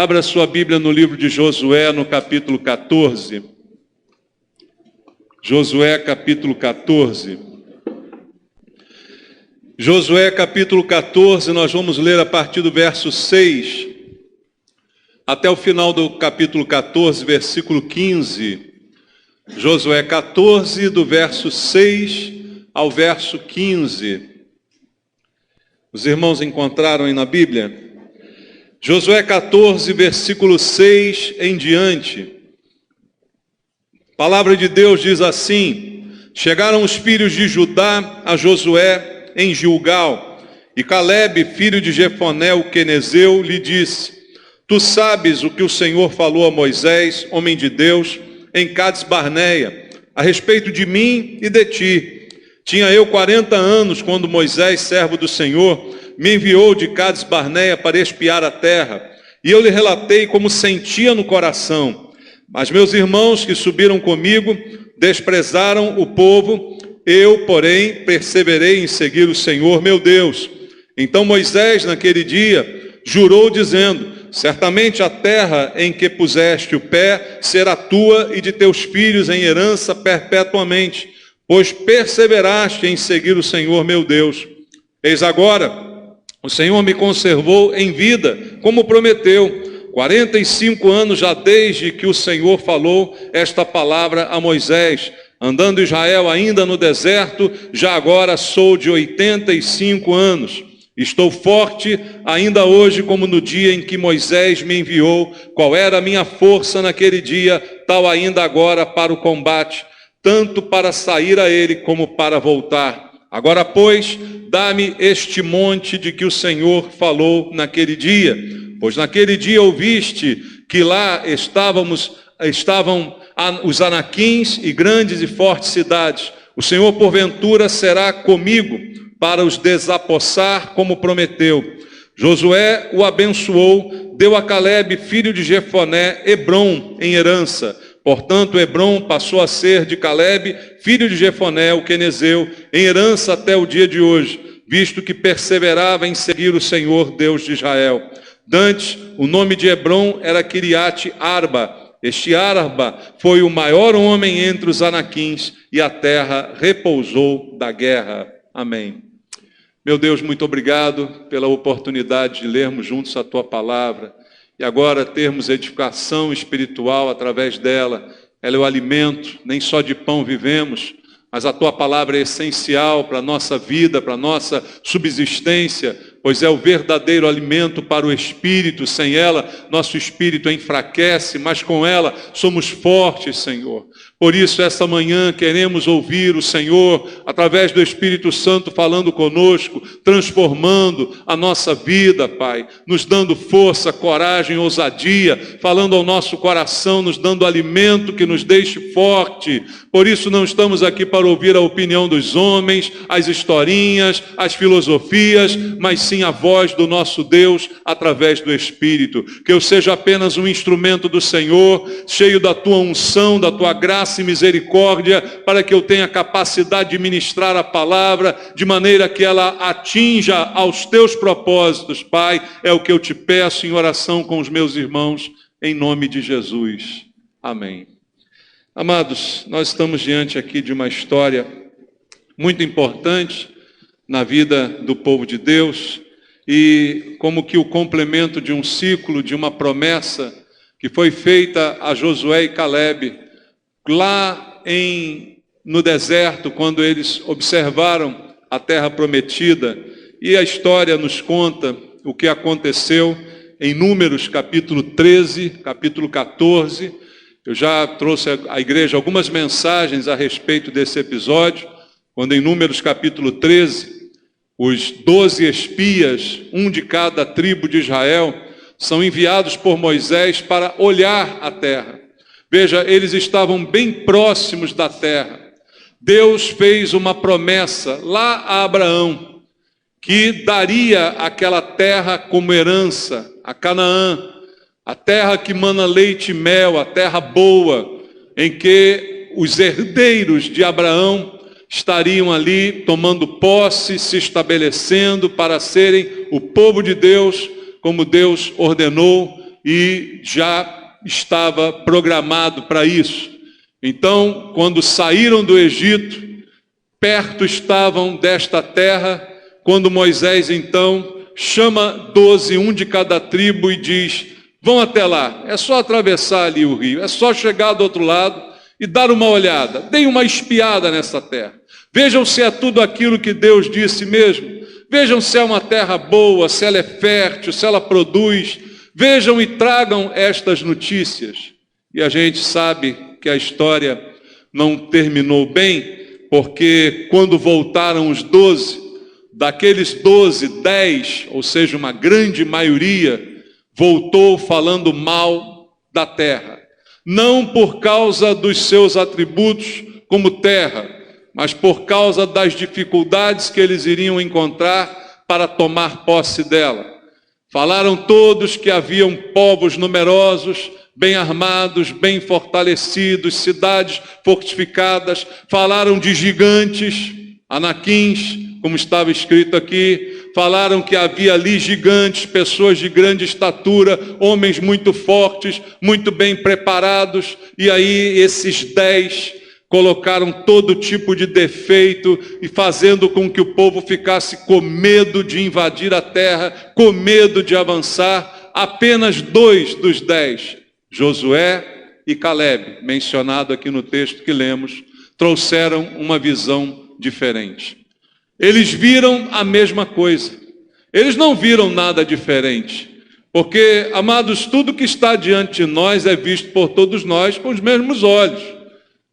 Abra sua Bíblia no livro de Josué, no capítulo 14. Josué, capítulo 14. Josué, capítulo 14, nós vamos ler a partir do verso 6 até o final do capítulo 14, versículo 15. Josué 14, do verso 6 ao verso 15. Os irmãos encontraram aí na Bíblia? Josué 14, versículo 6 em diante. A palavra de Deus diz assim: chegaram os filhos de Judá a Josué em Gilgal, e Calebe, filho de Jefoné, o quenezeu, lhe disse: tu sabes o que o Senhor falou a Moisés, homem de Deus, em Cades Barneia, a respeito de mim e de ti. Tinha eu 40 anos quando Moisés, servo do Senhor, me enviou de Cades Barneia para espiar a terra, e eu lhe relatei como sentia no coração. Mas meus irmãos que subiram comigo desprezaram o povo, eu, porém, perseverei em seguir o Senhor meu Deus. Então Moisés, naquele dia, jurou dizendo: certamente a terra em que puseste o pé será tua e de teus filhos em herança perpetuamente, pois perseveraste em seguir o Senhor meu Deus. Eis agora, o Senhor me conservou em vida, como prometeu. 45 anos já desde que o Senhor falou esta palavra a Moisés, andando Israel ainda no deserto, já agora sou de 85 anos. Estou forte ainda hoje como no dia em que Moisés me enviou. Qual era a minha força naquele dia, tal ainda agora para o combate, tanto para sair a ele como para voltar. Agora, pois, dá-me este monte de que o Senhor falou naquele dia. Pois naquele dia ouviste que lá estavam os anaquins e grandes e fortes cidades. O Senhor, porventura, será comigo para os desapossar, como prometeu. Josué o abençoou, deu a Calebe, filho de Jefoné, Hebrom em herança. Portanto, Hebrom passou a ser de Calebe, filho de Jefoné, o quenezeu, em herança até o dia de hoje, visto que perseverava em seguir o Senhor, Deus de Israel. Dantes, o nome de Hebrom era Kiriate Arba. Este Arba foi o maior homem entre os anaquins, e a terra repousou da guerra. Amém. Meu Deus, muito obrigado pela oportunidade de lermos juntos a Tua palavra e agora termos edificação espiritual através dela. Ela é o alimento, nem só de pão vivemos, mas a Tua palavra é essencial para a nossa vida, para a nossa subsistência, pois é o verdadeiro alimento para o Espírito. Sem ela, nosso espírito enfraquece, mas com ela somos fortes, Senhor. Por isso, essa manhã, queremos ouvir o Senhor, através do Espírito Santo, falando conosco, transformando a nossa vida, Pai, nos dando força, coragem, ousadia, falando ao nosso coração, nos dando alimento que nos deixe forte. Por isso, não estamos aqui para ouvir a opinião dos homens, as historinhas, as filosofias, mas sim a voz do nosso Deus, através do Espírito. Que eu seja apenas um instrumento do Senhor, cheio da Tua unção, da Tua graça e misericórdia, para que eu tenha capacidade de ministrar a palavra, de maneira que ela atinja aos Teus propósitos, Pai. É o que eu te peço em oração com os meus irmãos, em nome de Jesus. Amém. Amados, nós estamos diante aqui de uma história muito importante na vida do povo de Deus, e como que o complemento de um ciclo, de uma promessa que foi feita a Josué e Calebe, lá no deserto, quando eles observaram a terra prometida. E a história nos conta o que aconteceu em Números capítulo 13, capítulo 14. Eu já trouxe à igreja algumas mensagens a respeito desse episódio, quando em Números capítulo 13, os 12 espias, um de cada tribo de Israel, são enviados por Moisés para olhar a terra. Veja, eles estavam bem próximos da terra. Deus fez uma promessa lá a Abraão, que daria aquela terra como herança, a Canaã, a terra que mana leite e mel, a terra boa, em que os herdeiros de Abraão estariam ali tomando posse, se estabelecendo para serem o povo de Deus, como Deus ordenou, e já estava programado para isso. Então, quando saíram do Egito, perto estavam desta terra, quando Moisés então chama 12, um de cada tribo, e diz: vão até lá, é só atravessar ali o rio, é só chegar do outro lado e dar uma olhada, deem uma espiada nessa terra. Vejam se é tudo aquilo que Deus disse mesmo. Vejam se é uma terra boa, se ela é fértil, se ela produz. Vejam e tragam estas notícias. E a gente sabe que a história não terminou bem, porque quando voltaram os 12, daqueles 12, 10, ou seja, uma grande maioria, voltou falando mal da terra. Não por causa dos seus atributos como terra, mas por causa das dificuldades que eles iriam encontrar para tomar posse dela. Falaram todos que haviam povos numerosos, bem armados, bem fortalecidos, cidades fortificadas. Falaram de gigantes, anaquins, como estava escrito aqui. Falaram que havia ali gigantes, pessoas de grande estatura, homens muito fortes, muito bem preparados. E aí esses 10 colocaram todo tipo de defeito e fazendo com que o povo ficasse com medo de invadir a terra, com medo de avançar. Apenas 2 dos 10, Josué e Calebe, mencionado aqui no texto que lemos, trouxeram uma visão diferente. Eles viram a mesma coisa. Eles não viram nada diferente. Porque, amados, tudo que está diante de nós é visto por todos nós com os mesmos olhos.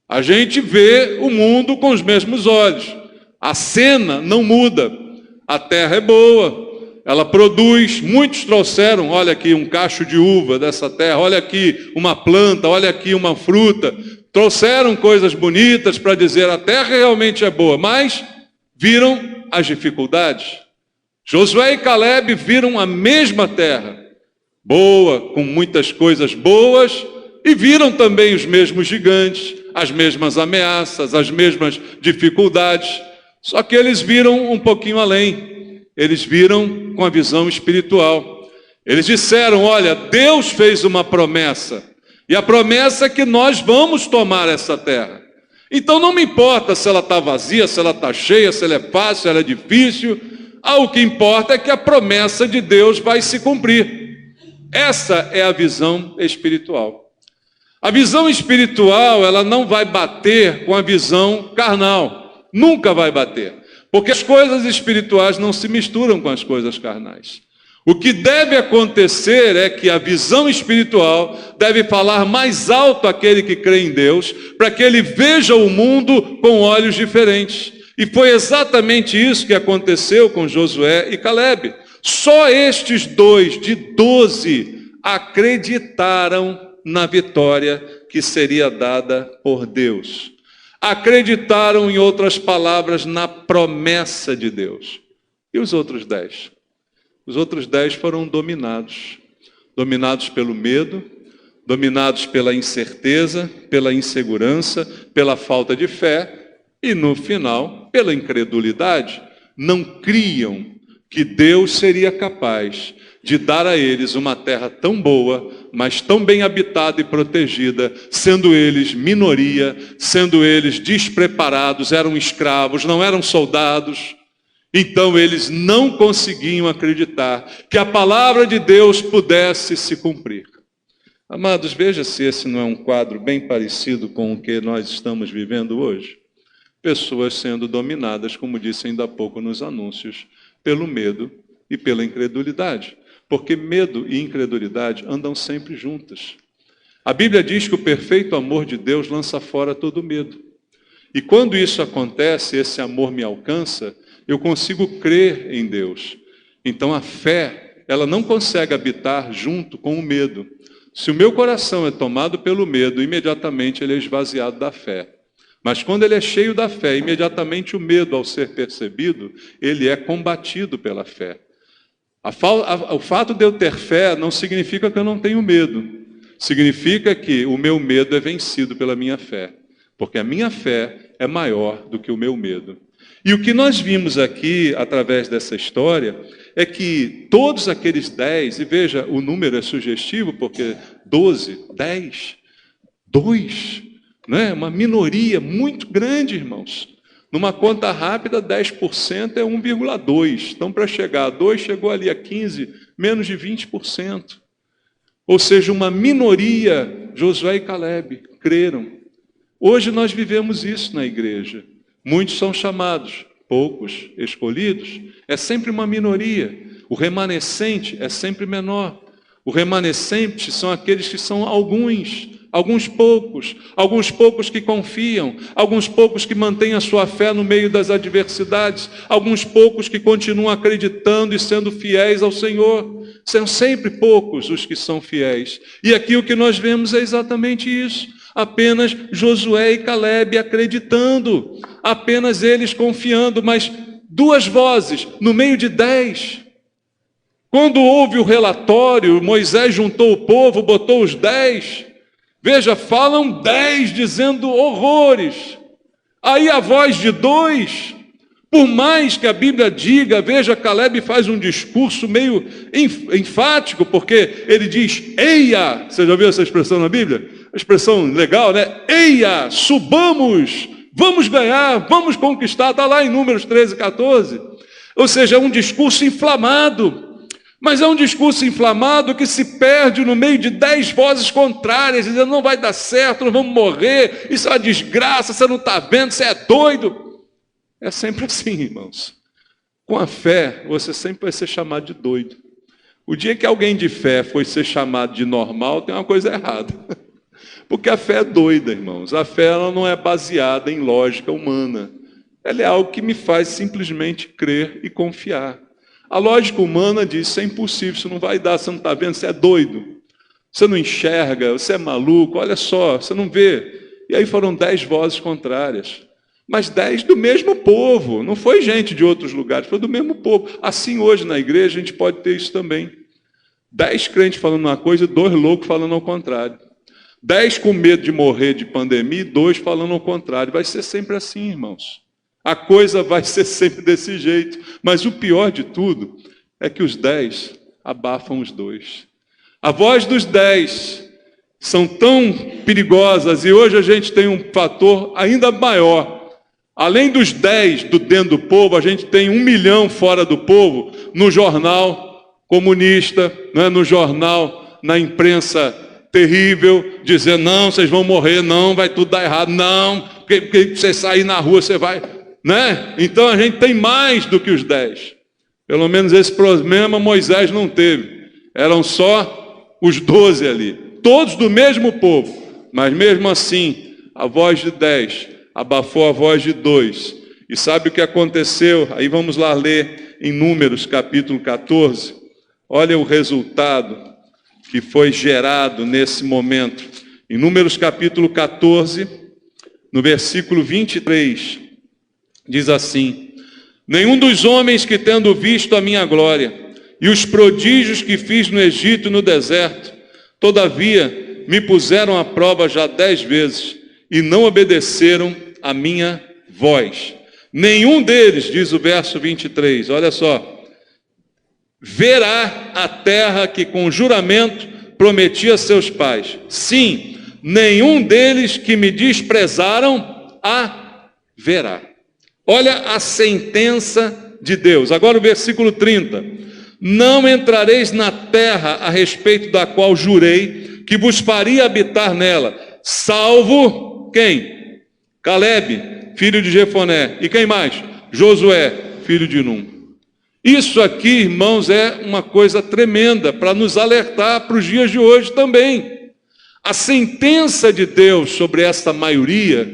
A gente vê o mundo com os mesmos olhos. A cena não muda. A terra é boa, ela produz. Muitos trouxeram, olha aqui um cacho de uva dessa terra, olha aqui uma planta, olha aqui uma fruta. Trouxeram coisas bonitas para dizer a terra realmente é boa, mas viram as dificuldades. Josué e Calebe viram a mesma terra, boa, com muitas coisas boas, e viram também os mesmos gigantes, as mesmas ameaças, as mesmas dificuldades. Só que eles viram um pouquinho além. Eles viram com a visão espiritual. Eles disseram: olha, Deus fez uma promessa, e a promessa é que nós vamos tomar essa terra. Então não me importa se ela está vazia, se ela está cheia, se ela é fácil, se ela é difícil. O que importa é que a promessa de Deus vai se cumprir. Essa é a visão espiritual. A visão espiritual, ela não vai bater com a visão carnal. Nunca vai bater. Porque as coisas espirituais não se misturam com as coisas carnais. O que deve acontecer é que a visão espiritual deve falar mais alto àquele que crê em Deus, para que ele veja o mundo com olhos diferentes. E foi exatamente isso que aconteceu com Josué e Calebe. Só estes 2 de 12 acreditaram na vitória que seria dada por Deus. Acreditaram, em outras palavras, na promessa de Deus. E os outros 10? Os outros 10 foram dominados. Dominados pelo medo, dominados pela incerteza, pela insegurança, pela falta de fé e, no final, pela incredulidade. Não criam que Deus seria capaz de dar a eles uma terra tão boa, mas tão bem habitada e protegida, sendo eles minoria, sendo eles despreparados, eram escravos, não eram soldados. Então eles não conseguiam acreditar que a palavra de Deus pudesse se cumprir. Amados, veja se esse não é um quadro bem parecido com o que nós estamos vivendo hoje. Pessoas sendo dominadas, como disse ainda há pouco nos anúncios, pelo medo e pela incredulidade. Porque medo e incredulidade andam sempre juntas. A Bíblia diz que o perfeito amor de Deus lança fora todo medo. E quando isso acontece, esse amor me alcança, eu consigo crer em Deus. Então a fé, ela não consegue habitar junto com o medo. Se o meu coração é tomado pelo medo, imediatamente ele é esvaziado da fé. Mas quando ele é cheio da fé, imediatamente o medo, ao ser percebido, ele é combatido pela fé. O fato de eu ter fé não significa que eu não tenho medo. Significa que o meu medo é vencido pela minha fé. Porque a minha fé é maior do que o meu medo. E o que nós vimos aqui, através dessa história, é que todos aqueles 10, e veja, o número é sugestivo, porque 12, 10, 2, né? Uma minoria muito grande, irmãos. Numa conta rápida, 10% é 1,2. Então, para chegar a 2, chegou ali a 15, menos de 20%. Ou seja, uma minoria, Josué e Calebe, creram. Hoje nós vivemos isso na igreja. Muitos são chamados, poucos escolhidos. É sempre uma minoria. O remanescente é sempre menor. O remanescente são aqueles que são alguns poucos que confiam, alguns poucos que mantêm a sua fé no meio das adversidades, alguns poucos que continuam acreditando e sendo fiéis ao Senhor. São sempre poucos os que são fiéis. E aqui o que nós vemos é exatamente isso. Apenas Josué e Calebe acreditando, apenas eles confiando, mas 2 vozes no meio de 10. Quando houve o relatório, Moisés juntou o povo, botou os 10. Veja, falam 10 dizendo horrores. Aí a voz de 2, por mais que a Bíblia diga, veja, Calebe faz um discurso meio enfático, porque ele diz, eia, você já viu essa expressão na Bíblia? A expressão legal, né? Eia, subamos, vamos ganhar, vamos conquistar, está lá em Números 13, 14. Ou seja, é um discurso inflamado. Mas é um discurso inflamado que se perde no meio de 10 vozes contrárias, dizendo, não vai dar certo, nós vamos morrer, isso é uma desgraça, você não está vendo, você é doido. É sempre assim, irmãos. Com a fé, você sempre vai ser chamado de doido. O dia que alguém de fé foi ser chamado de normal, tem uma coisa errada. Porque a fé é doida, irmãos. A fé ela não é baseada em lógica humana. Ela é algo que me faz simplesmente crer e confiar. A lógica humana diz, isso é impossível, isso não vai dar, você não está vendo, você é doido. Você não enxerga, você é maluco, olha só, você não vê. E aí foram 10 vozes contrárias. Mas 10 do mesmo povo, não foi gente de outros lugares, foi do mesmo povo. Assim hoje na igreja a gente pode ter isso também. 10 crentes falando uma coisa e 2 loucos falando ao contrário. 10 com medo de morrer de pandemia e 2 falando ao contrário. Vai ser sempre assim, irmãos. A coisa vai ser sempre desse jeito. Mas o pior de tudo é que os 10 abafam os 2. A voz dos 10 são tão perigosas e hoje a gente tem um fator ainda maior. Além dos 10 do dentro do povo, a gente tem 1 milhão fora do povo no jornal comunista, né, no jornal, na imprensa terrível, dizendo, não, vocês vão morrer, não, vai tudo dar errado, não, porque você sair na rua, você vai... Né? Então a gente tem mais do que os 10. Pelo menos esse problema Moisés não teve. Eram só os 12 ali. Todos do mesmo povo. Mas mesmo assim, a voz de 10 abafou a voz de 2. E sabe o que aconteceu? Aí vamos lá ler em Números capítulo 14. Olha o resultado que foi gerado nesse momento. Em Números capítulo 14, no versículo 23... diz assim, nenhum dos homens que tendo visto a minha glória e os prodígios que fiz no Egito e no deserto, todavia me puseram à prova já 10 vezes e não obedeceram a minha voz. Nenhum deles, diz o verso 23, olha só, verá a terra que com juramento prometi a seus pais. Sim, nenhum deles que me desprezaram a verá. Olha a sentença de Deus. Agora o versículo 30. Não entrareis na terra a respeito da qual jurei que vos faria habitar nela, salvo quem? Calebe, filho de Jefoné. E quem mais? Josué, filho de Num. Isso aqui, irmãos, é uma coisa tremenda para nos alertar para os dias de hoje também. A sentença de Deus sobre esta maioria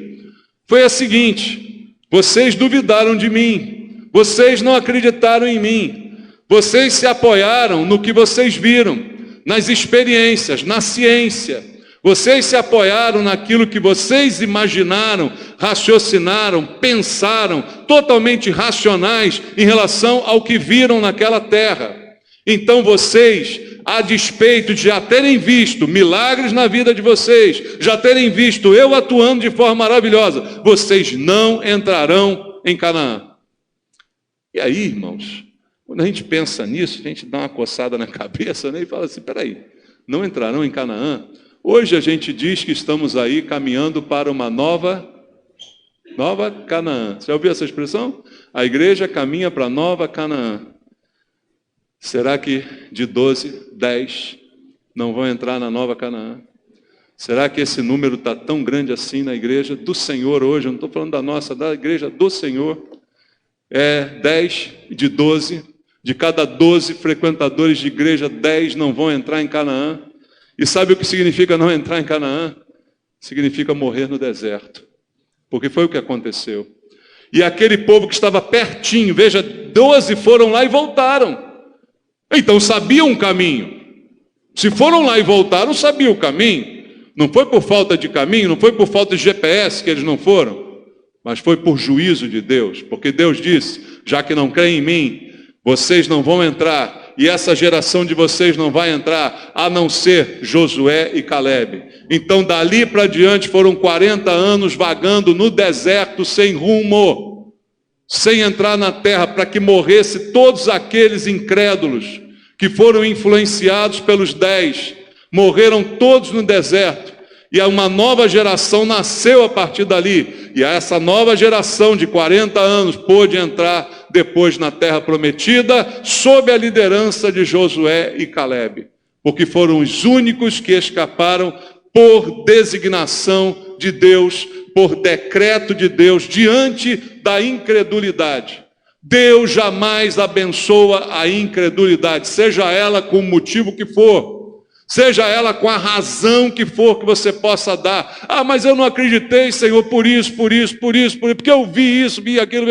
foi a seguinte: vocês duvidaram de mim, vocês não acreditaram em mim, vocês se apoiaram no que vocês viram, nas experiências, na ciência, vocês se apoiaram naquilo que vocês imaginaram, raciocinaram, pensaram, totalmente racionais em relação ao que viram naquela terra. Então vocês, a despeito de já terem visto milagres na vida de vocês, já terem visto eu atuando de forma maravilhosa, vocês não entrarão em Canaã. E aí, irmãos, Quando a gente pensa nisso, a gente dá uma coçada na cabeça, né, e fala assim, peraí, não entrarão em Canaã? Hoje a gente diz que estamos aí caminhando para uma nova Canaã. Você já ouviu essa expressão? A igreja caminha para a nova Canaã. Será que de 12, 10 não vão entrar na nova Canaã? Será que esse número está tão grande assim na igreja do Senhor hoje? Eu não estou falando da nossa, da igreja do Senhor. 10 de 12, de cada 12 frequentadores de igreja, 10 não vão entrar em Canaã. E sabe o que significa não entrar em Canaã? Significa morrer no deserto. Porque foi o que aconteceu. E aquele povo que estava pertinho, veja, 12 foram lá e voltaram. Então sabiam o caminho. Se foram lá e voltaram, sabiam o caminho. Não foi por falta de caminho, não foi por falta de GPS que eles não foram, mas foi por juízo de Deus. Porque Deus disse, já que não creem em mim, vocês não vão entrar, e essa geração de vocês não vai entrar, a não ser Josué e Calebe. Então dali para diante foram 40 anos vagando no deserto sem rumo, sem entrar na terra, para que morresse todos aqueles incrédulos que foram influenciados pelos 10, morreram todos no deserto, e uma nova geração nasceu a partir dali, e essa nova geração de 40 anos pôde entrar depois na terra prometida, sob a liderança de Josué e Calebe, porque foram os únicos que escaparam por designação de Deus, por decreto de Deus, diante da incredulidade. Deus jamais abençoa a incredulidade, seja ela com o motivo que for, seja ela com a razão que for que você possa dar. Ah, mas eu não acreditei, Senhor, por isso, porque eu vi isso, vi aquilo.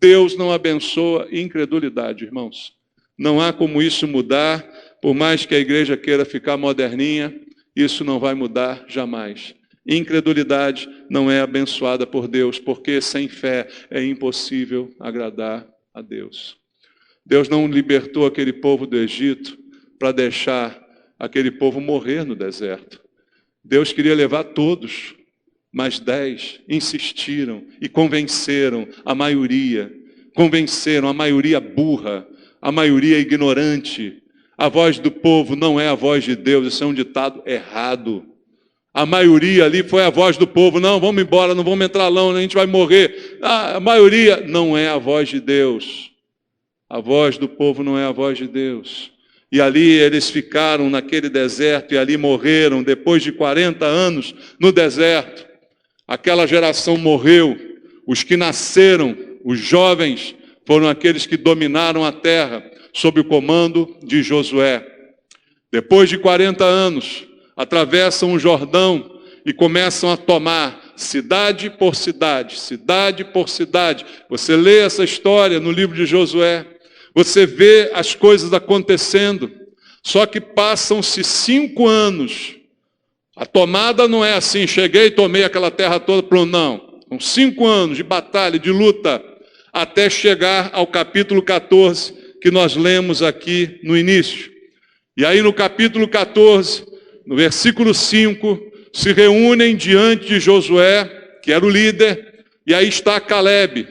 Deus não abençoa incredulidade, irmãos. Não há como isso mudar, por mais que a igreja queira ficar moderninha, isso não vai mudar jamais. Incredulidade não é abençoada por Deus, porque sem fé é impossível agradar a Deus. Deus não libertou aquele povo do Egito para deixar aquele povo morrer no deserto. Deus queria levar todos, mas 10 insistiram e convenceram a maioria burra, a maioria ignorante. A voz do povo não é a voz de Deus, isso é um ditado errado. A maioria ali foi a voz do povo, não, vamos embora, não vamos entrar não, a gente vai morrer. A maioria não é a voz de Deus. A voz do povo não é a voz de Deus. E ali eles ficaram naquele deserto e ali morreram, depois de 40 anos no deserto. Aquela geração morreu, os que nasceram, os jovens, foram aqueles que dominaram a terra, sob o comando de Josué. Depois de 40 anos, atravessam o Jordão e começam a tomar cidade por cidade. Você lê essa história no livro de Josué, você vê as coisas acontecendo, só que passam-se 5 anos. A tomada não é assim, cheguei e tomei aquela terra toda, pronto, não. São 5 anos de batalha, de luta, até chegar ao capítulo 14, que nós lemos aqui no início. E aí no capítulo 14, no versículo 5, se reúnem diante de Josué, que era o líder, e aí está Calebe,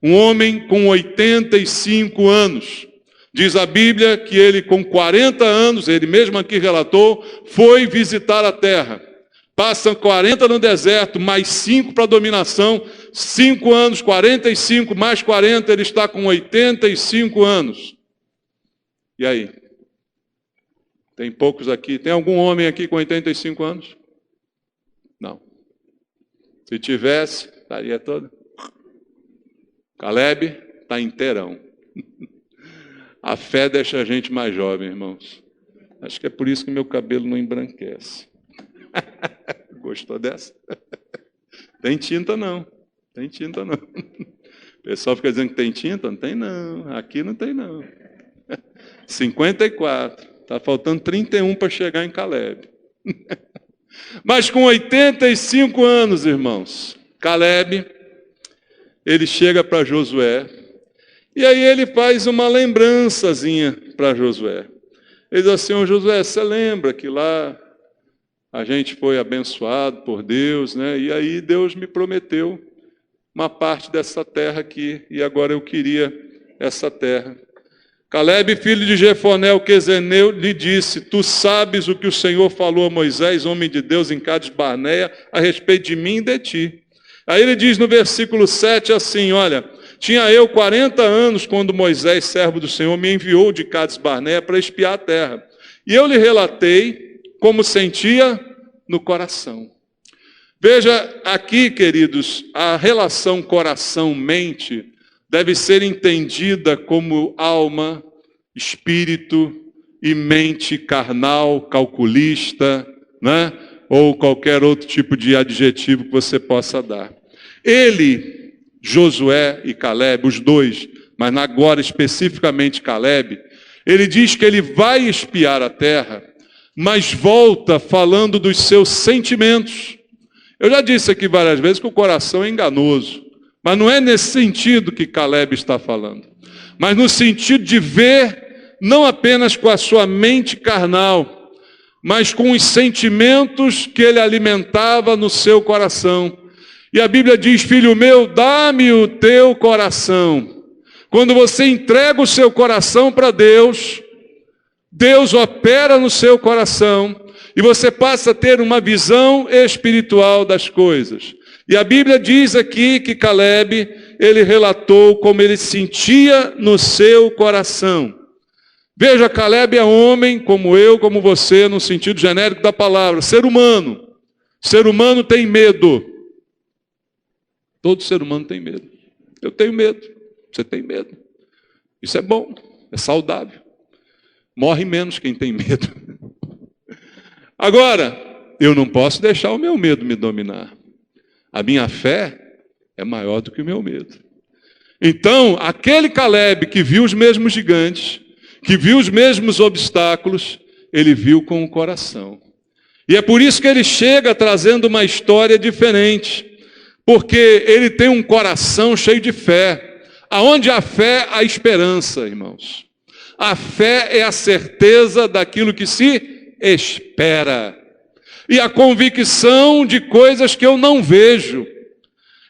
um homem com 85 anos. Diz a Bíblia que ele com 40 anos, ele mesmo aqui relatou, foi visitar a terra. Passam 40 no deserto, mais 5 para a dominação, 5 anos, 45, mais 40, ele está com 85 anos. E aí? Tem poucos aqui. Tem algum homem aqui com 85 anos? Não. Se tivesse, estaria todo. Calebe está inteirão. A fé deixa a gente mais jovem, irmãos. Acho que é por isso que meu cabelo não embranquece. Gostou dessa? Tem tinta não. Tem tinta não. O pessoal fica dizendo que tem tinta? Não tem não. Aqui não tem não. 54. Está faltando 31 para chegar em Calebe. Mas com 85 anos, irmãos, Calebe, ele chega para Josué, e aí ele faz uma lembrançazinha para Josué. Ele diz assim, ô Josué, você lembra que lá a gente foi abençoado por Deus, né? E aí Deus me prometeu uma parte dessa terra aqui, e agora eu queria essa terra. Calebe, filho de Jefoné, o quezoneu, lhe disse: tu sabes o que o Senhor falou a Moisés, homem de Deus, em Cades Barneia, a respeito de mim e de ti. Aí ele diz no versículo 7 assim, olha, tinha eu 40 anos quando Moisés, servo do Senhor, me enviou de Cades Barneia para espiar a terra. E eu lhe relatei como sentia no coração. Veja aqui, queridos, a relação coração-mente deve ser entendida como alma, espírito e mente carnal, calculista, né? Ou qualquer outro tipo de adjetivo que você possa dar. Ele, Josué e Calebe, os dois, mas agora especificamente Calebe, ele diz que ele vai espiar a terra, mas volta falando dos seus sentimentos. Eu já disse aqui várias vezes que o coração é enganoso. Mas não é nesse sentido que Calebe está falando, mas no sentido de ver, não apenas com a sua mente carnal, mas com os sentimentos que ele alimentava no seu coração. E a Bíblia diz: filho meu, dá-me o teu coração. Quando você entrega o seu coração para Deus, Deus opera no seu coração e você passa a ter uma visão espiritual das coisas. E a Bíblia diz aqui que Calebe, ele relatou como ele sentia no seu coração. Veja, Calebe é homem como eu, como você, no sentido genérico da palavra, ser humano. Ser humano tem medo. Todo ser humano tem medo. Eu tenho medo, você tem medo. Isso é bom, é saudável. Morre menos quem tem medo. Agora, eu não posso deixar o meu medo me dominar. A minha fé é maior do que o meu medo. Então, aquele Calebe que viu os mesmos gigantes, que viu os mesmos obstáculos, ele viu com o coração. E é por isso que ele chega trazendo uma história diferente. Porque ele tem um coração cheio de fé. Aonde há fé, há esperança, irmãos. A fé é a certeza daquilo que se espera. E a convicção de coisas que eu não vejo.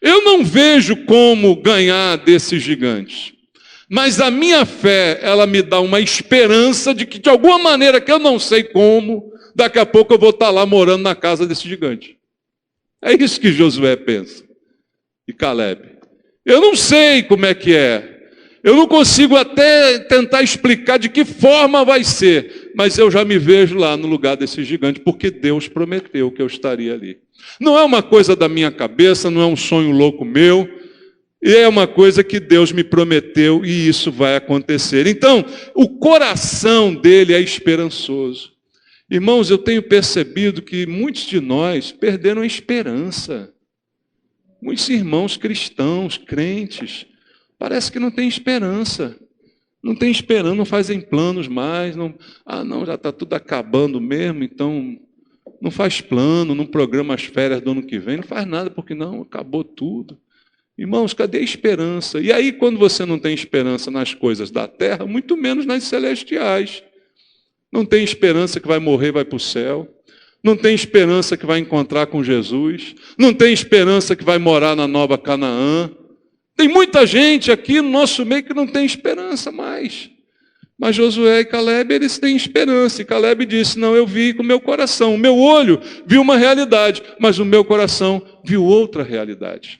Eu não vejo como ganhar desses gigantes. Mas a minha fé, ela me dá uma esperança de que, de alguma maneira que eu não sei como, daqui a pouco eu vou estar lá morando na casa desse gigante. É isso que Josué pensa. E Calebe. Eu não sei como é que é. Eu não consigo até tentar explicar de que forma vai ser, mas eu já me vejo lá no lugar desse gigante, porque Deus prometeu que eu estaria ali. Não é uma coisa da minha cabeça, não é um sonho louco meu, é uma coisa que Deus me prometeu e isso vai acontecer. Então, o coração dele é esperançoso. Irmãos, eu tenho percebido que muitos de nós perderam a esperança. Muitos irmãos cristãos, crentes, parece que não tem esperança. Não tem esperança, não fazem planos mais. Não, já está tudo acabando mesmo, então não faz plano, não programa as férias do ano que vem, não faz nada, porque não, acabou tudo. Irmãos, cadê a esperança? E aí, quando você não tem esperança nas coisas da terra, muito menos nas celestiais. Não tem esperança que vai morrer e vai para o céu. Não tem esperança que vai encontrar com Jesus. Não tem esperança que vai morar na Nova Canaã. Tem muita gente aqui no nosso meio que não tem esperança mais. Mas Josué e Calebe, eles têm esperança. E Calebe disse: não, eu vi com o meu coração. O meu olho viu uma realidade, mas o meu coração viu outra realidade.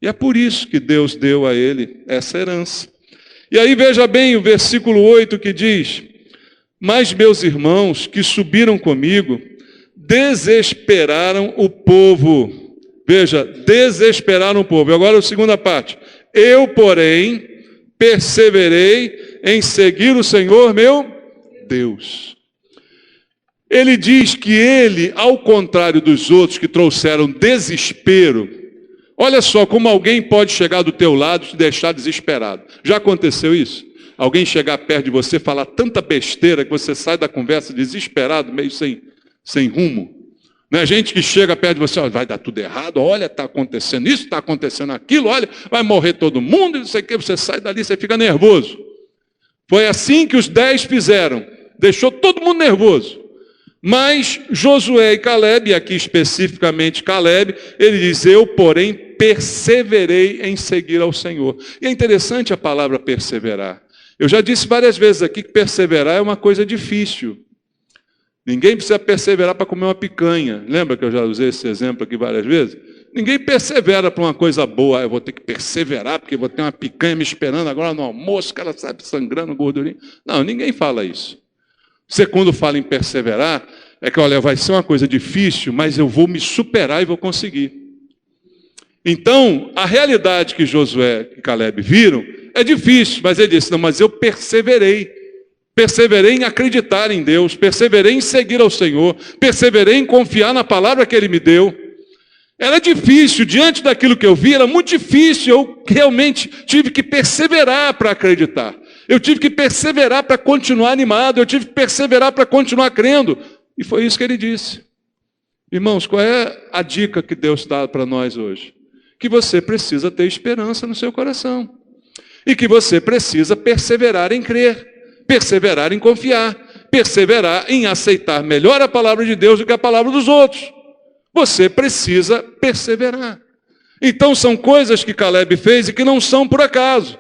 E é por isso que Deus deu a ele essa herança. E aí veja bem o versículo 8 que diz: mas meus irmãos que subiram comigo desesperaram o povo. Veja, desesperaram o povo. E agora a segunda parte. Eu, porém, perseverei em seguir o Senhor meu Deus. Ele diz que ele, ao contrário dos outros que trouxeram desespero, olha só como alguém pode chegar do teu lado e te deixar desesperado. Já aconteceu isso? Alguém chegar perto de você, falar tanta besteira que você sai da conversa desesperado, meio sem rumo. Não é gente que chega perto de você, olha, vai dar tudo errado, olha, está acontecendo isso, está acontecendo aquilo, olha, vai morrer todo mundo, não sei o que, você sai dali, você fica nervoso. Foi assim que os 10 fizeram, deixou todo mundo nervoso. Mas Josué e Calebe, e aqui especificamente Calebe, ele diz: eu, porém, perseverei em seguir ao Senhor. E é interessante a palavra perseverar. Eu já disse várias vezes aqui que perseverar é uma coisa difícil. Ninguém precisa perseverar para comer uma picanha. Lembra que eu já usei esse exemplo aqui várias vezes? Ninguém persevera para uma coisa boa. Eu vou ter que perseverar porque vou ter uma picanha me esperando agora no almoço, o cara sabe, sangrando, gordurinho. Não, ninguém fala isso. Você, quando fala em perseverar, é que, olha, vai ser uma coisa difícil, mas eu vou me superar e vou conseguir. Então, a realidade que Josué e Caleb viram é difícil, mas ele disse, não, mas eu perseverei. Perseverei em acreditar em Deus, perseverei em seguir ao Senhor, perseverei em confiar na palavra que Ele me deu. Era difícil, diante daquilo que eu vi, era muito difícil, eu realmente tive que perseverar para acreditar. Eu tive que perseverar para continuar animado, eu tive que perseverar para continuar crendo. E foi isso que ele disse. Irmãos, qual é a dica que Deus dá para nós hoje? Que você precisa ter esperança no seu coração. E que você precisa perseverar em crer, perseverar em confiar, perseverar em aceitar melhor a palavra de Deus do que a palavra dos outros. Você precisa perseverar. Então são coisas que Caleb fez e que não são por acaso.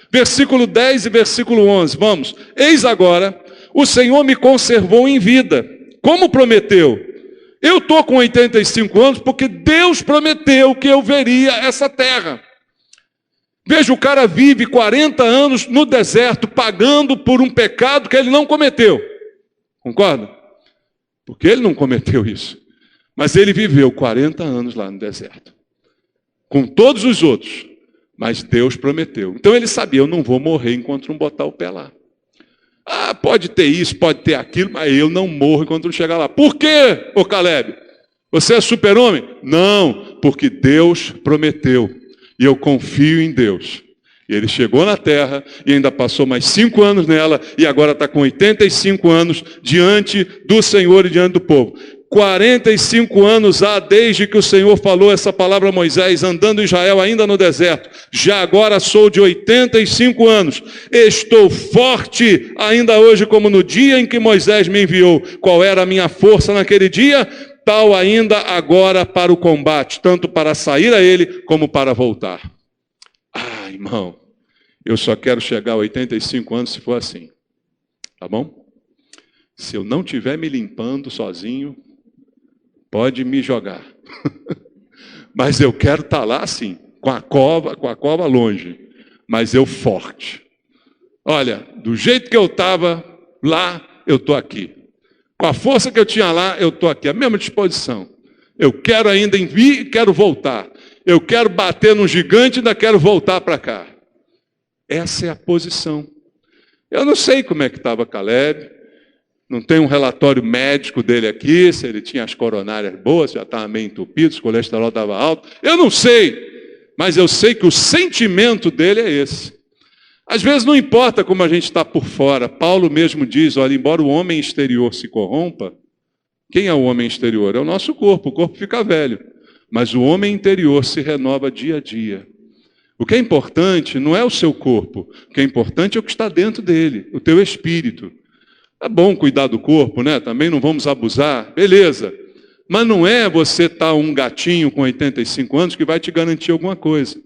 Versículo 10 e versículo 11, vamos. Eis agora, o Senhor me conservou em vida, como prometeu. Eu estou com 85 anos porque Deus prometeu que eu veria essa terra. Veja, o cara vive 40 anos no deserto, pagando por um pecado que ele não cometeu. Concorda? Porque ele não cometeu isso. Mas ele viveu 40 anos lá no deserto. Com todos os outros. Mas Deus prometeu. Então ele sabia, eu não vou morrer enquanto não botar o pé lá. Ah, pode ter isso, pode ter aquilo, mas eu não morro enquanto não chegar lá. Por quê, ô Caleb? Você é super-homem? Não, porque Deus prometeu. E eu confio em Deus. E ele chegou na terra e ainda passou mais 5 anos nela e agora está com 85 anos diante do Senhor e diante do povo. 45 anos há desde que o Senhor falou essa palavra a Moisés, andando Israel ainda no deserto. Já agora sou de 85 anos. Estou forte ainda hoje como no dia em que Moisés me enviou. Qual era a minha força naquele dia? Tal ainda agora para o combate, tanto para sair a ele como para voltar. Ah, irmão, eu só quero chegar a 85 anos se for assim. Tá bom? Se eu não estiver me limpando sozinho, pode me jogar. Mas eu quero estar lá assim, com a cova longe, mas eu forte. Olha, do jeito que eu estava lá, eu estou aqui. Com a força que eu tinha lá, eu estou aqui, a mesma disposição. Eu quero ainda vir e quero voltar. Eu quero bater num gigante e ainda quero voltar para cá. Essa é a posição. Eu não sei como é que estava Caleb. Não tem um relatório médico dele aqui, se ele tinha as coronárias boas, já estava meio entupido, se o colesterol estava alto. Eu não sei, mas eu sei que o sentimento dele é esse. Às vezes não importa como a gente está por fora. Paulo mesmo diz, olha, embora o homem exterior se corrompa, quem é o homem exterior? É o nosso corpo, o corpo fica velho. Mas o homem interior se renova dia a dia. O que é importante não é o seu corpo, o que é importante é o que está dentro dele, o teu espírito. É bom cuidar do corpo, né? Também não vamos abusar, beleza. Mas não é você estar um gatinho com 85 anos que vai te garantir alguma coisa.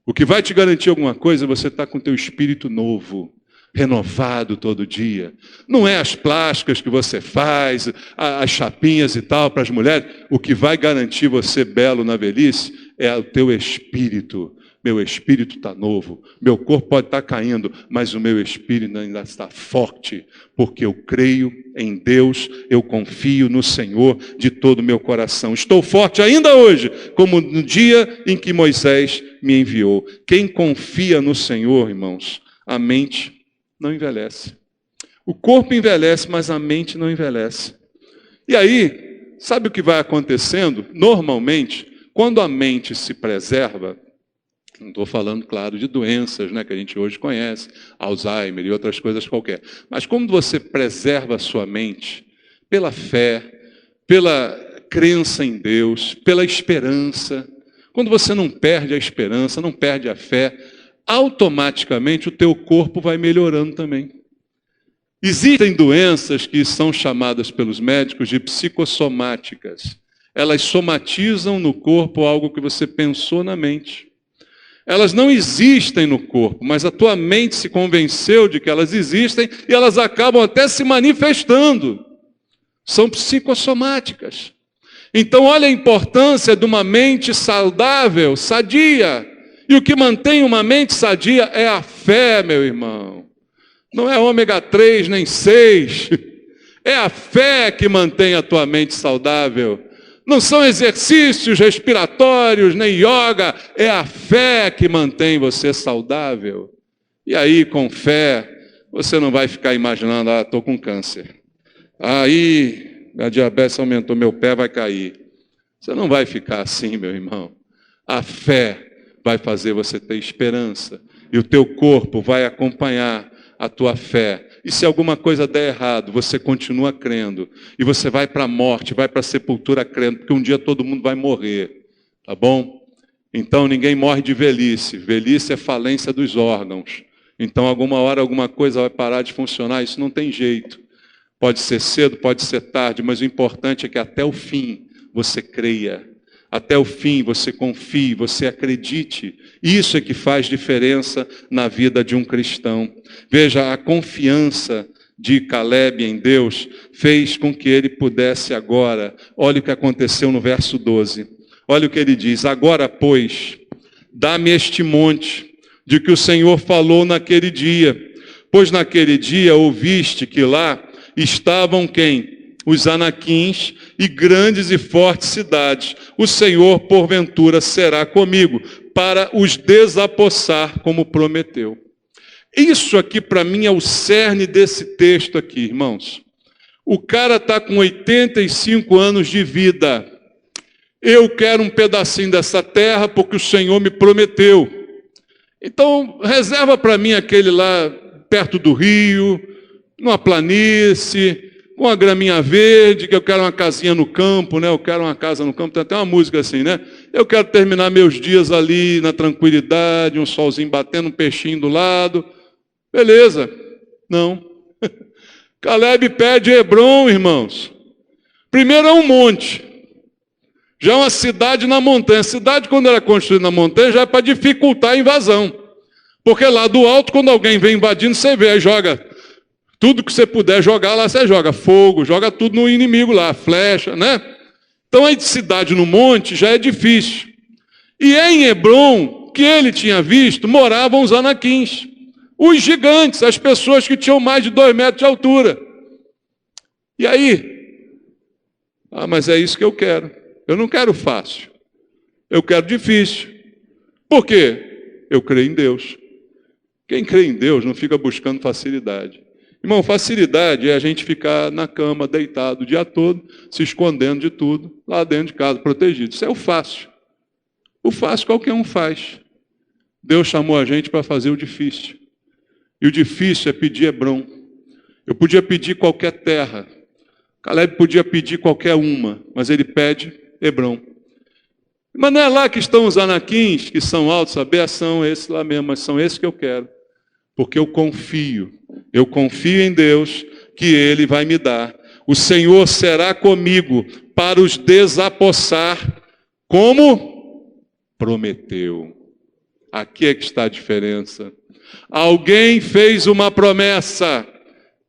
O que vai te garantir alguma coisa é você estar com o teu espírito novo, renovado todo dia. Não é as plásticas que você faz, as chapinhas e tal para as mulheres. O que vai garantir você belo na velhice é o teu espírito. Meu espírito está novo, meu corpo pode estar caindo, mas o meu espírito ainda está forte, porque eu creio em Deus, eu confio no Senhor de todo o meu coração. Estou forte ainda hoje, como no dia em que Moisés me enviou. Quem confia no Senhor, irmãos, a mente não envelhece. O corpo envelhece, mas a mente não envelhece. E aí, sabe o que vai acontecendo? Normalmente, quando a mente se preserva, não estou falando, claro, de doenças, né, que a gente hoje conhece, Alzheimer e outras coisas qualquer. Mas como você preserva a sua mente pela fé, pela crença em Deus, pela esperança, quando você não perde a esperança, não perde a fé, automaticamente o teu corpo vai melhorando também. Existem doenças que são chamadas pelos médicos de psicossomáticas. Elas somatizam no corpo algo que você pensou na mente. Elas não existem no corpo, mas a tua mente se convenceu de que elas existem e elas acabam até se manifestando. São psicossomáticas. Então, olha a importância de uma mente saudável, sadia. E o que mantém uma mente sadia é a fé, meu irmão. Não é ômega 3 nem 6. É a fé que mantém a tua mente saudável. Não são exercícios respiratórios, nem yoga. É a fé que mantém você saudável. E aí, com fé, você não vai ficar imaginando, estou com câncer. Aí, a diabetes aumentou, meu pé vai cair. Você não vai ficar assim, meu irmão. A fé vai fazer você ter esperança. E o teu corpo vai acompanhar a tua fé. E se alguma coisa der errado, você continua crendo. E você vai para a morte, vai para a sepultura crendo, porque um dia todo mundo vai morrer. Tá bom? Então ninguém morre de velhice. Velhice é falência dos órgãos. Então alguma hora alguma coisa vai parar de funcionar. Isso não tem jeito. Pode ser cedo, pode ser tarde, mas o importante é que até o fim você creia. Até o fim você confie, você acredite. Isso é que faz diferença na vida de um cristão. Veja, a confiança de Caleb em Deus fez com que ele pudesse agora. Olha o que aconteceu no verso 12. Olha o que ele diz. Agora, pois, dá-me este monte de que o Senhor falou naquele dia. Pois naquele dia ouviste que lá estavam quem? Os anaquins e grandes e fortes cidades. O Senhor, porventura, será comigo, para os desapossar, como prometeu. Isso aqui, para mim, é o cerne desse texto aqui, irmãos. O cara está com 85 anos de vida. Eu quero um pedacinho dessa terra, porque o Senhor me prometeu. Então, reserva para mim aquele lá, perto do rio, numa planície, com uma graminha verde, que eu quero uma casinha no campo, né? Eu quero uma casa no campo, tem até uma música assim, né? Eu quero terminar meus dias ali na tranquilidade, um solzinho batendo, um peixinho do lado. Beleza. Não. Caleb pede Hebrom, irmãos. Primeiro é um monte. Já é uma cidade na montanha. A cidade, quando era construída na montanha, já é para dificultar a invasão. Porque lá do alto, quando alguém vem invadindo, você vê, aí joga tudo que você puder jogar lá, você joga fogo, joga tudo no inimigo lá, flecha, né? Então, a cidade no monte já é difícil. E em Hebrom, que ele tinha visto, moravam os anaquins, os gigantes, as pessoas que tinham mais de 2 metros de altura. E aí? Mas é isso que eu quero. Eu não quero fácil. Eu quero difícil. Por quê? Eu creio em Deus. Quem crê em Deus não fica buscando facilidade. Irmão, facilidade é a gente ficar na cama, deitado o dia todo, se escondendo de tudo, lá dentro de casa, protegido. Isso é o fácil. O fácil qualquer um faz. Deus chamou a gente para fazer o difícil. E o difícil é pedir Hebrom. Eu podia pedir qualquer terra. Caleb podia pedir qualquer uma, mas ele pede Hebrom. Mas não é lá que estão os anaquins, que são altos, saber, são esses lá mesmo, mas são esses que eu quero. Porque eu confio em Deus que Ele vai me dar. O Senhor será comigo para os desapossar, como prometeu. Aqui é que está a diferença. Alguém fez uma promessa.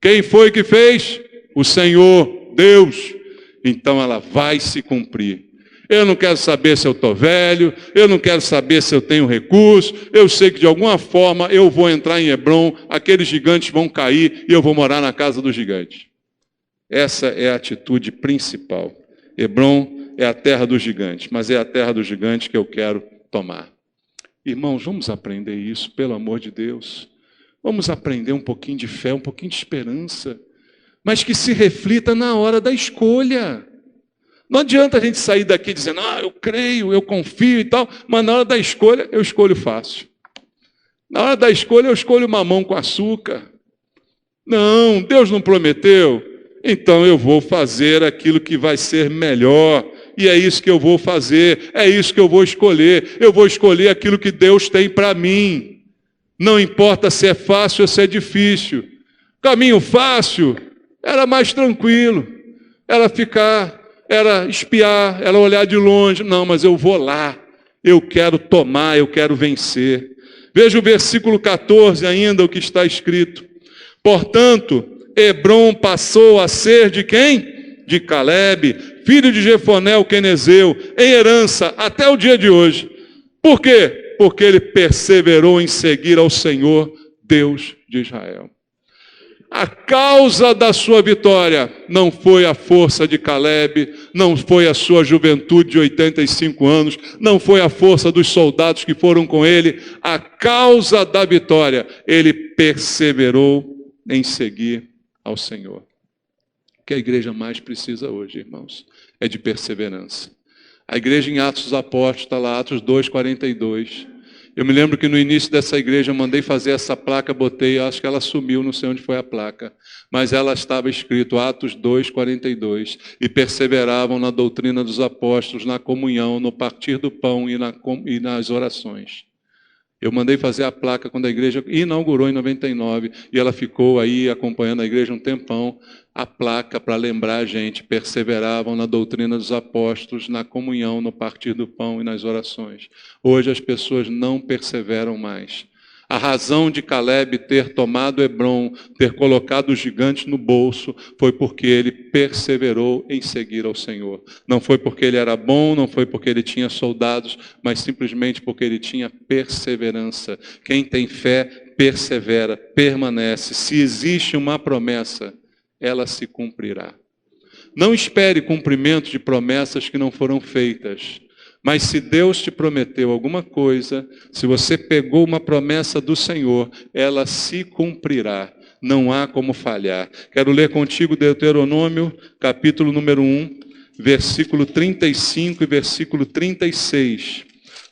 Quem foi que fez? O Senhor, Deus. Então ela vai se cumprir. Eu não quero saber se eu estou velho, eu não quero saber se eu tenho recurso, eu sei que de alguma forma eu vou entrar em Hebrom, aqueles gigantes vão cair e eu vou morar na casa dos gigantes. Essa é a atitude principal. Hebrom é a terra dos gigantes, mas é a terra dos gigantes que eu quero tomar. Irmãos, vamos aprender isso, pelo amor de Deus. Vamos aprender um pouquinho de fé, um pouquinho de esperança, mas que se reflita na hora da escolha. Não adianta a gente sair daqui dizendo, eu creio, eu confio e tal, mas na hora da escolha, eu escolho fácil. Na hora da escolha, eu escolho mamão com açúcar. Não, Deus não prometeu, então eu vou fazer aquilo que vai ser melhor. E é isso que eu vou fazer, é isso que eu vou escolher. Eu vou escolher aquilo que Deus tem para mim. Não importa se é fácil ou se é difícil. Caminho fácil era mais tranquilo, era espiar, era olhar de longe. Não, mas eu vou lá. Eu quero tomar, eu quero vencer. Veja o versículo 14 ainda, o que está escrito. Portanto, Hebrom passou a ser de quem? De Calebe, filho de Jefoné o quenezeu, em herança até o dia de hoje. Por quê? Porque ele perseverou em seguir ao Senhor, Deus de Israel. A causa da sua vitória não foi a força de Calebe, não foi a sua juventude de 85 anos, não foi a força dos soldados que foram com ele. A causa da vitória, ele perseverou em seguir ao Senhor. O que a igreja mais precisa hoje, irmãos, é de perseverança. A igreja em Atos dos Apóstolos, está lá, Atos 2:42. Eu me lembro que no início dessa igreja eu mandei fazer essa placa, botei, acho que ela sumiu, não sei onde foi a placa, mas ela estava escrito Atos 2:42, e perseveravam na doutrina dos apóstolos, na comunhão, no partir do pão e nas orações. Eu mandei fazer a placa quando a igreja inaugurou em 99, e ela ficou aí acompanhando a igreja um tempão, a placa para lembrar a gente, perseveravam na doutrina dos apóstolos, na comunhão, no partir do pão e nas orações. Hoje as pessoas não perseveram mais. A razão de Calebe ter tomado Hebrom, ter colocado os gigantes no bolso, foi porque ele perseverou em seguir ao Senhor. Não foi porque ele era bom, não foi porque ele tinha soldados, mas simplesmente porque ele tinha perseverança. Quem tem fé, persevera, permanece. Se existe uma promessa, ela se cumprirá. Não espere cumprimento de promessas que não foram feitas. Mas se Deus te prometeu alguma coisa, se você pegou uma promessa do Senhor, ela se cumprirá. Não há como falhar. Quero ler contigo Deuteronômio, capítulo número 1, versículo 35 e versículo 36.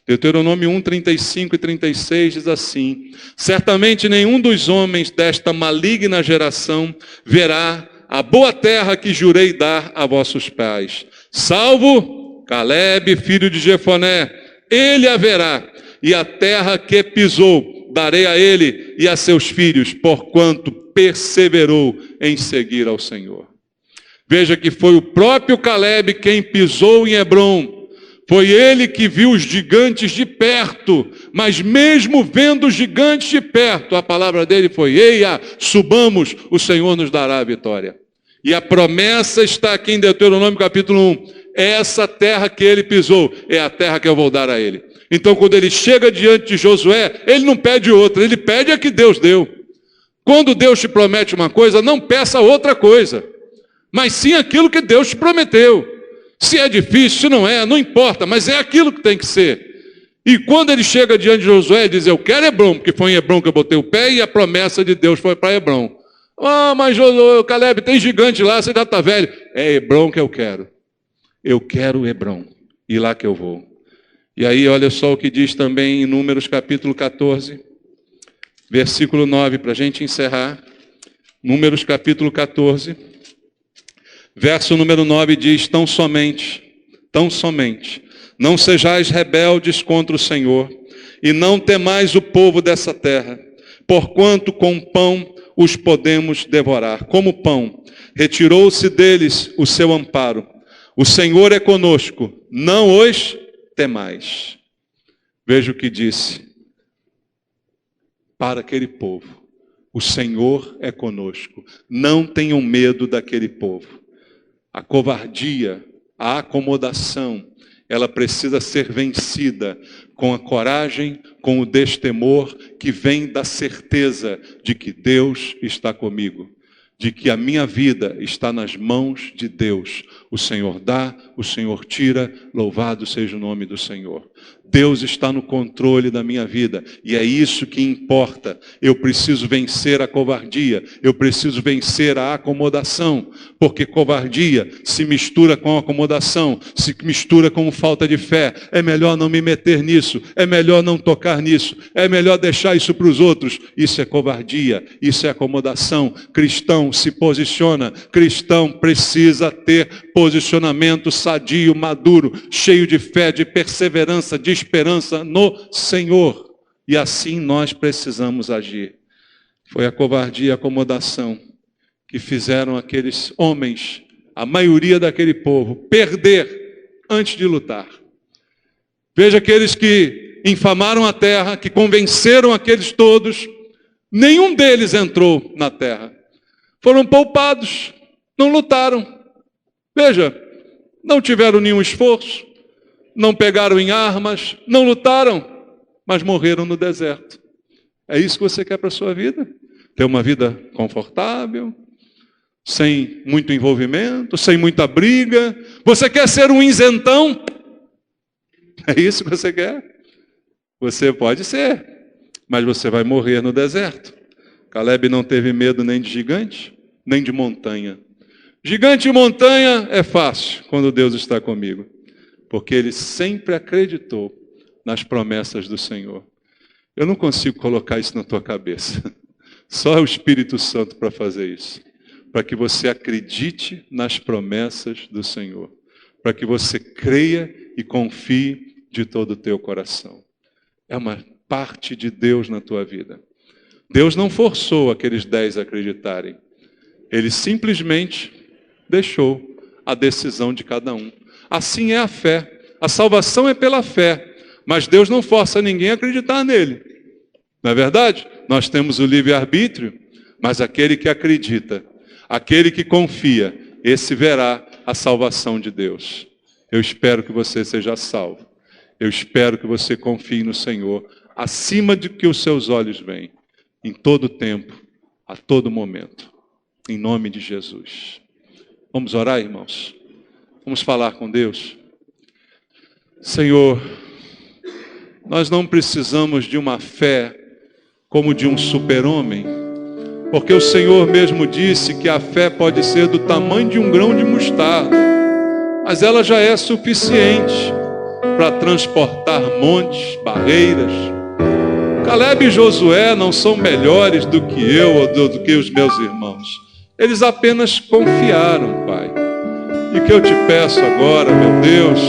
Deuteronômio 1, 35 e 36 diz assim: certamente nenhum dos homens desta maligna geração verá a boa terra que jurei dar a vossos pais, salvo Calebe, filho de Jefoné, ele haverá, e a terra que pisou, darei a ele e a seus filhos, porquanto perseverou em seguir ao Senhor. Veja que foi o próprio Calebe quem pisou em Hebrom. Foi ele que viu os gigantes de perto, mas mesmo vendo os gigantes de perto, a palavra dele foi: eia, subamos, o Senhor nos dará a vitória. E a promessa está aqui em Deuteronômio capítulo 1. Essa terra que ele pisou é a terra que eu vou dar a ele. Então, quando ele chega diante de Josué, ele não pede outra, ele pede a que Deus deu. Quando Deus te promete uma coisa, não peça outra coisa, mas sim aquilo que Deus te prometeu. Se é difícil, se não é, não importa, mas é aquilo que tem que ser. E quando ele chega diante de Josué, ele diz: eu quero Hebrom, porque foi em Hebrom que eu botei o pé e a promessa de Deus foi para Hebrom. Ah, mas Calebe, tem gigante lá, você já está velho. É Hebrom que eu quero. Eu quero Hebrom, e lá que eu vou. E aí olha só o que diz também em Números capítulo 14, versículo 9, para a gente encerrar. Números capítulo 14, verso número 9 diz: tão somente, não sejais rebeldes contra o Senhor, e não temais o povo dessa terra, porquanto com pão os podemos devorar. Como pão, retirou-se deles o seu amparo. O Senhor é conosco, não os temais. Veja o que disse para aquele povo: o Senhor é conosco, não tenham medo daquele povo. A covardia, a acomodação, ela precisa ser vencida com a coragem, com o destemor que vem da certeza de que Deus está comigo, de que a minha vida está nas mãos de Deus. O Senhor dá, o Senhor tira, louvado seja o nome do Senhor. Deus está no controle da minha vida, e é isso que importa. Eu preciso vencer a covardia, eu preciso vencer a acomodação, porque covardia se mistura com acomodação, se mistura com falta de fé. É melhor não me meter nisso, é melhor não tocar nisso, é melhor deixar isso para os outros. Isso é covardia, isso é acomodação. Cristão se posiciona, cristão precisa ter posicionamento sadio, maduro, cheio de fé, de perseverança, de esperança no Senhor. E assim nós precisamos agir. Foi a covardia e a acomodação que fizeram aqueles homens, a maioria daquele povo, perder antes de lutar. Veja aqueles que infamaram a terra, que convenceram aqueles todos, nenhum deles entrou na terra. Foram poupados, não lutaram. Veja, não tiveram nenhum esforço, não pegaram em armas, não lutaram, mas morreram no deserto. É isso que você quer para a sua vida? Ter uma vida confortável, sem muito envolvimento, sem muita briga? Você quer ser um isentão? É isso que você quer? Você pode ser, mas você vai morrer no deserto. Caleb não teve medo nem de gigante, nem de montanha. Gigante e montanha é fácil quando Deus está comigo, porque ele sempre acreditou nas promessas do Senhor. Eu não consigo colocar isso na tua cabeça. Só é o Espírito Santo para fazer isso. Para que você acredite nas promessas do Senhor. Para que você creia e confie de todo o teu coração. É uma parte de Deus na tua vida. Deus não forçou aqueles 10 a acreditarem. Ele simplesmente deixou a decisão de cada um. Assim é a fé. A salvação é pela fé. Mas Deus não força ninguém a acreditar nele. Não é verdade? Nós temos o livre-arbítrio, mas aquele que acredita, aquele que confia, esse verá a salvação de Deus. Eu espero que você seja salvo. Eu espero que você confie no Senhor, acima de que os seus olhos veem, em todo tempo, a todo momento. Em nome de Jesus. Vamos orar, irmãos? Vamos falar com Deus? Senhor, nós não precisamos de uma fé como de um super-homem, porque o Senhor mesmo disse que a fé pode ser do tamanho de um grão de mostarda, mas ela já é suficiente para transportar montes, barreiras. Caleb e Josué não são melhores do que eu ou do que os meus irmãos. Eles apenas confiaram, Pai. E que eu te peço agora, meu Deus,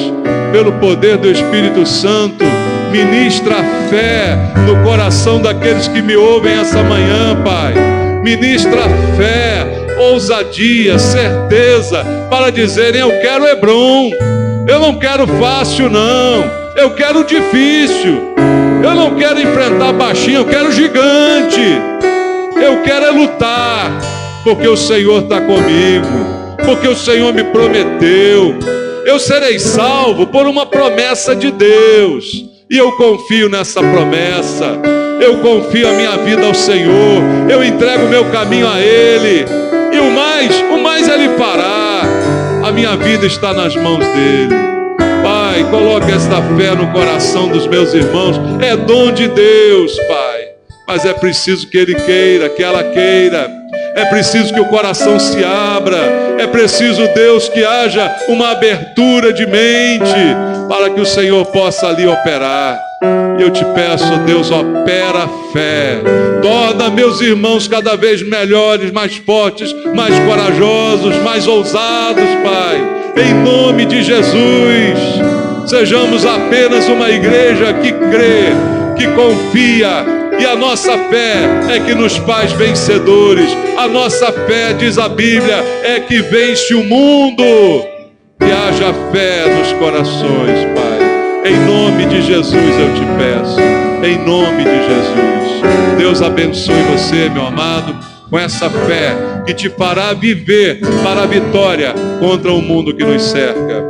pelo poder do Espírito Santo, ministra a fé no coração daqueles que me ouvem essa manhã, Pai. Ministra a fé, ousadia, certeza, para dizerem: eu quero Hebrom. Eu não quero fácil, não. Eu quero difícil. Eu não quero enfrentar baixinho, eu quero gigante. Eu quero é lutar, porque o Senhor está comigo. Porque o Senhor me prometeu. Eu serei salvo por uma promessa de Deus. E eu confio nessa promessa. Eu confio a minha vida ao Senhor. Eu entrego o meu caminho a Ele. E o mais Ele fará. A minha vida está nas mãos dEle. Pai, coloque esta fé no coração dos meus irmãos. É dom de Deus, Pai. Mas é preciso que Ele queira, que ela queira. É preciso que o coração se abra. É preciso, Deus, que haja uma abertura de mente para que o Senhor possa ali operar. E eu te peço, Deus, opera a fé. Torna meus irmãos cada vez melhores, mais fortes, mais corajosos, mais ousados, Pai. Em nome de Jesus. Sejamos apenas uma igreja que crê, que confia. E a nossa fé é que nos faz vencedores. A nossa fé, diz a Bíblia, é que vence o mundo. Que haja fé nos corações, Pai. Em nome de Jesus eu te peço. Em nome de Jesus. Deus abençoe você, meu amado, com essa fé que te fará viver para a vitória contra o mundo que nos cerca.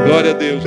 Glória a Deus.